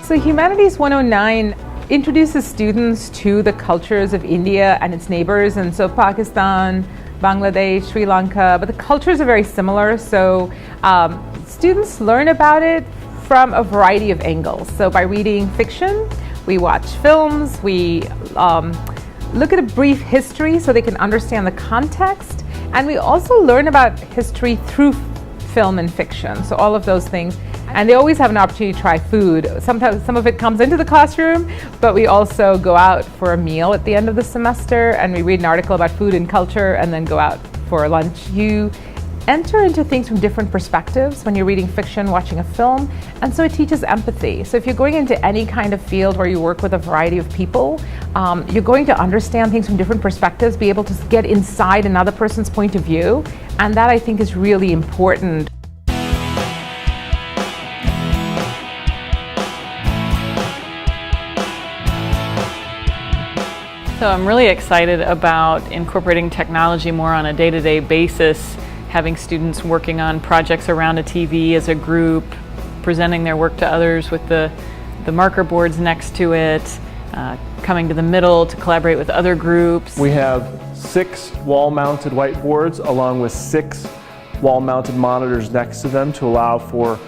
So Humanities 109 introduces students to the cultures of India and its neighbors, and so Pakistan, Bangladesh, Sri Lanka, but the cultures are very similar, so students learn about it from a variety of angles. So by reading fiction, we watch films, we look at a brief history so they can understand the context, and we also learn about history through film and fiction, so all of those things. And they always have an opportunity to try food. Sometimes some of it comes into the classroom, but we also go out for a meal at the end of the semester, and we read an article about food and culture and then go out for lunch. You enter into things from different perspectives when you're reading fiction, watching a film, and so it teaches empathy. So if you're going into any kind of field where you work with a variety of people, you're going to understand things from different perspectives, be able to get inside another person's point of view, and that I think is really important. So I'm really excited about incorporating technology more on a day-to-day basis, having students working on projects around a TV as a group, presenting their work to others with the marker boards next to it, coming to the middle to collaborate with other groups. We have 6 wall-mounted whiteboards along with 6 wall-mounted monitors next to them to allow for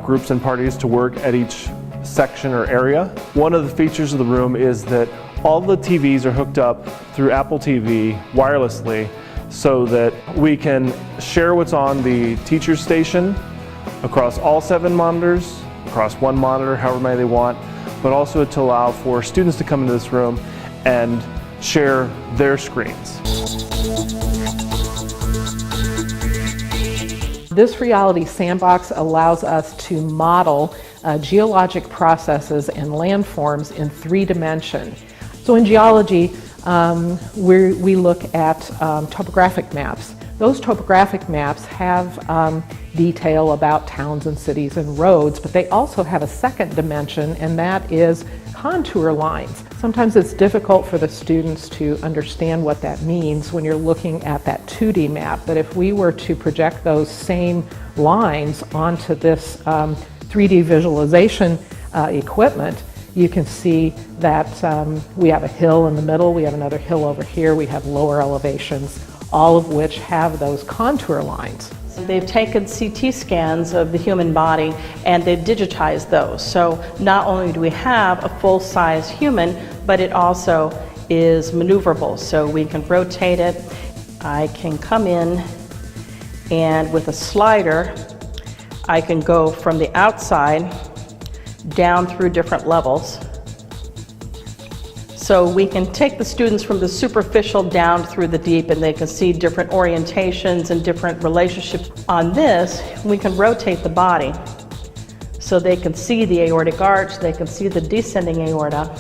groups and parties to work at each section or area. One of the features of the room is that all the TVs are hooked up through Apple TV wirelessly so that we can share what's on the teacher station across all 7 monitors, across 1 monitor, however many they want, but also to allow for students to come into this room and share their screens. This reality sandbox allows us to model geologic processes and landforms in 3 dimensions. So in geology, we look at topographic maps. Those topographic maps have detail about towns and cities and roads, but they also have a second dimension, and that is contour lines. Sometimes it's difficult for the students to understand what that means when you're looking at that 2D map, but if we were to project those same lines onto this 3D visualization equipment, you can see that we have a hill in the middle, we have another hill over here, we have lower elevations, all of which have those contour lines. They've taken CT scans of the human body and they've digitized those. So not only do we have a full-size human, but it also is maneuverable. So we can rotate it. I can come in and with a slider, I can go from the outside down through different levels. So we can take the students from the superficial down through the deep, and they can see different orientations and different relationships. On this, we can rotate the body so they can see the aortic arch, they can see the descending aorta,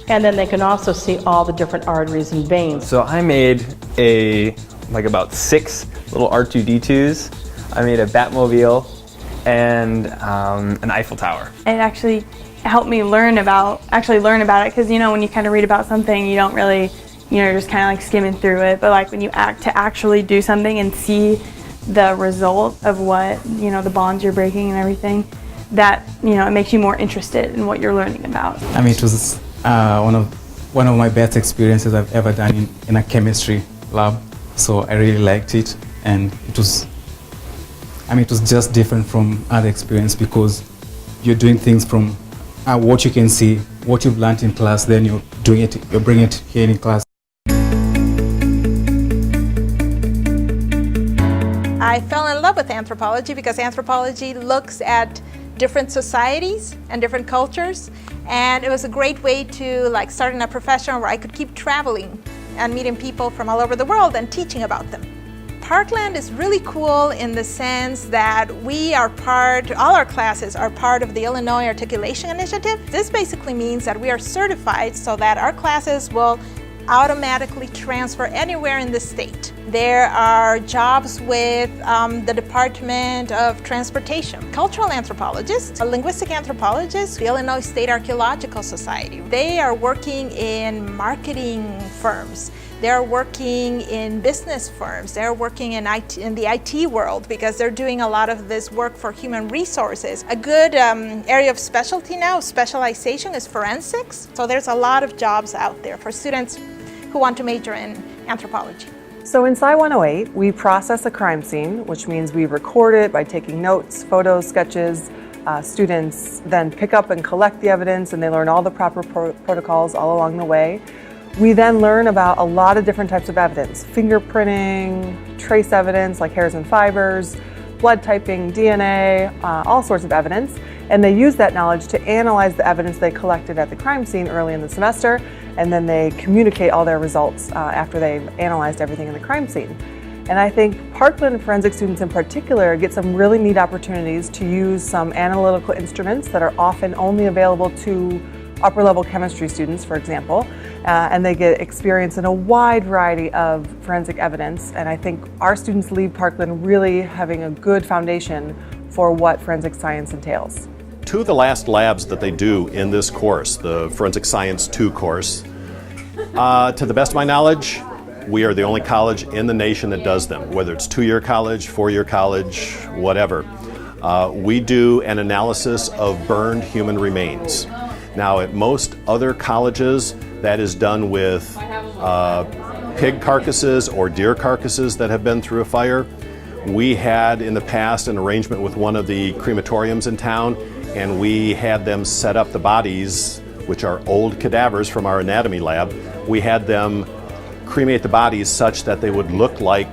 and then they can also see all the different arteries and veins. So I made about 6 little R2-D2s. I made a Batmobile and an Eiffel Tower. It actually helped me learn about it, because when you kind of read about something, you don't really, you're just kind of like skimming through it, but like when you actually do something and see the result of what, the bonds you're breaking and everything, that, it makes you more interested in what you're learning about. I mean, it was one of my best experiences I've ever done in a chemistry lab, so I really liked it, and it was just different from other experience, because you're doing things from what you can see, what you've learned in class, then you're bringing it here in class. I fell in love with anthropology because anthropology looks at different societies and different cultures, and it was a great way to start in a profession where I could keep traveling and meeting people from all over the world and teaching about them. Parkland is really cool in the sense that all our classes are part of the Illinois Articulation Initiative. This basically means that we are certified so that our classes will automatically transfer anywhere in the state. There are jobs with the Department of Transportation. Cultural anthropologists, linguistic anthropologists, the Illinois State Archaeological Society. They are working in marketing firms. They're working in business firms. They're working in the IT world because they're doing a lot of this work for human resources. A good area of specialty now, specialization, is forensics. So there's a lot of jobs out there for students who want to major in anthropology. So in Sci 108, we process a crime scene, which means we record it by taking notes, photos, sketches. Students then pick up and collect the evidence, and they learn all the proper protocols all along the way. We then learn about a lot of different types of evidence: fingerprinting, trace evidence like hairs and fibers, blood typing, DNA, all sorts of evidence. And they use that knowledge to analyze the evidence they collected at the crime scene early in the semester, and then they communicate all their results after they've analyzed everything in the crime scene. And I think Parkland forensic students in particular get some really neat opportunities to use some analytical instruments that are often only available to upper-level chemistry students, for example, and they get experience in a wide variety of forensic evidence. And I think our students leave Parkland really having a good foundation for what forensic science entails. Two of the last labs that they do in this course, the Forensic Science 2 course, to the best of my knowledge, we are the only college in the nation that does them, whether it's 2-year college, 4-year college, whatever. We do an analysis of burned human remains. Now, at most other colleges, that is done with pig carcasses or deer carcasses that have been through a fire. We had in the past an arrangement with one of the crematoriums in town, and we had them set up the bodies, which are old cadavers from our anatomy lab. We had them cremate the bodies such that they would look like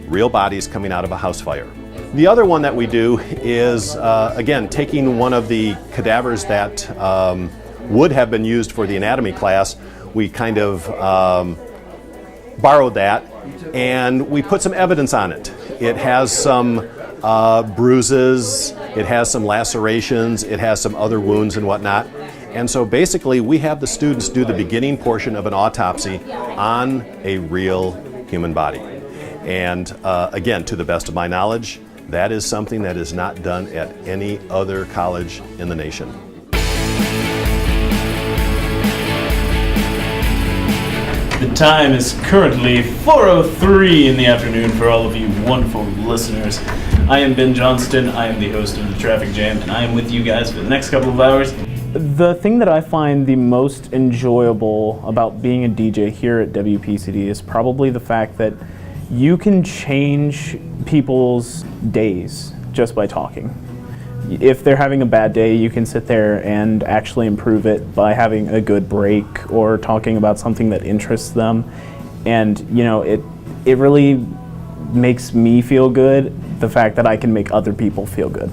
real bodies coming out of a house fire. The other one that we do is, again, taking one of the cadavers that would have been used for the anatomy class. We kind of borrowed that and we put some evidence on it. It has some bruises, it has some lacerations, it has some other wounds and whatnot. And so basically we have the students do the beginning portion of an autopsy on a real human body. And again, to the best of my knowledge, that is something that is not done at any other college in the nation. The time is currently 4:03 in the afternoon for all of you wonderful listeners. I am Ben Johnston, I am the host of The Traffic Jam, and I am with you guys for the next couple of hours. The thing that I find the most enjoyable about being a DJ here at WPCD is probably the fact that you can change people's days just by talking. If they're having a bad day, you can sit there and actually improve it by having a good break or talking about something that interests them. And you know, it really makes me feel good, the fact that I can make other people feel good.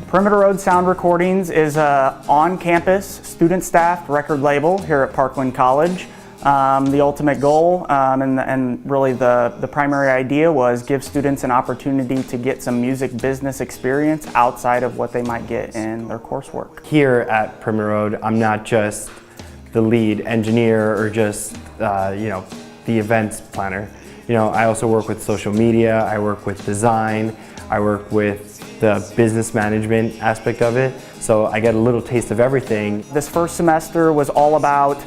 Perimeter Road Sound Recordings is an on-campus, student-staffed record label here at Parkland College. The ultimate goal and really the primary idea was give students an opportunity to get some music business experience outside of what they might get in their coursework. Here at Perimeter Road, I'm not just the lead engineer or just the events planner. I also work with social media, I work with design, I work with the business management aspect of it, so I get a little taste of everything. This first semester was all about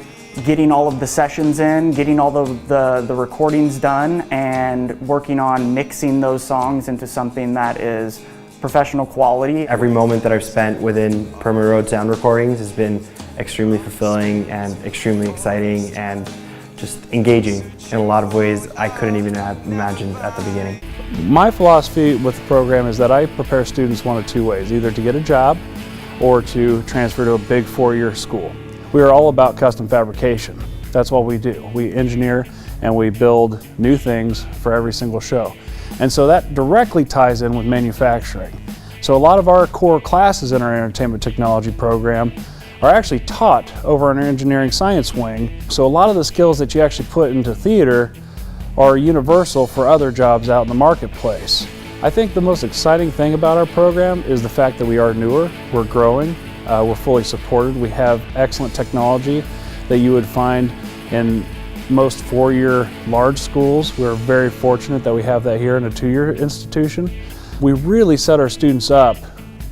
getting all of the sessions in, getting all the recordings done, and working on mixing those songs into something that is professional quality. Every moment that I've spent within Perimeter Road Sound Recordings has been extremely fulfilling and extremely exciting and just engaging in a lot of ways I couldn't even have imagined at the beginning. My philosophy with the program is that I prepare students one of two ways, either to get a job or to transfer to a big 4-year school. We are all about custom fabrication. That's what we do. We engineer and we build new things for every single show. And so that directly ties in with manufacturing. So a lot of our core classes in our entertainment technology program are actually taught over an engineering science wing. So a lot of the skills that you actually put into theater are universal for other jobs out in the marketplace. I think the most exciting thing about our program is the fact that we are newer, we're growing, we're fully supported. We have excellent technology that you would find in most four-year large schools. We're very fortunate that we have that here in a two-year institution. We really set our students up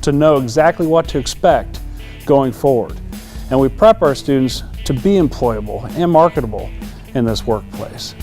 to know exactly what to expect going forward. And we prep our students to be employable and marketable in this workplace.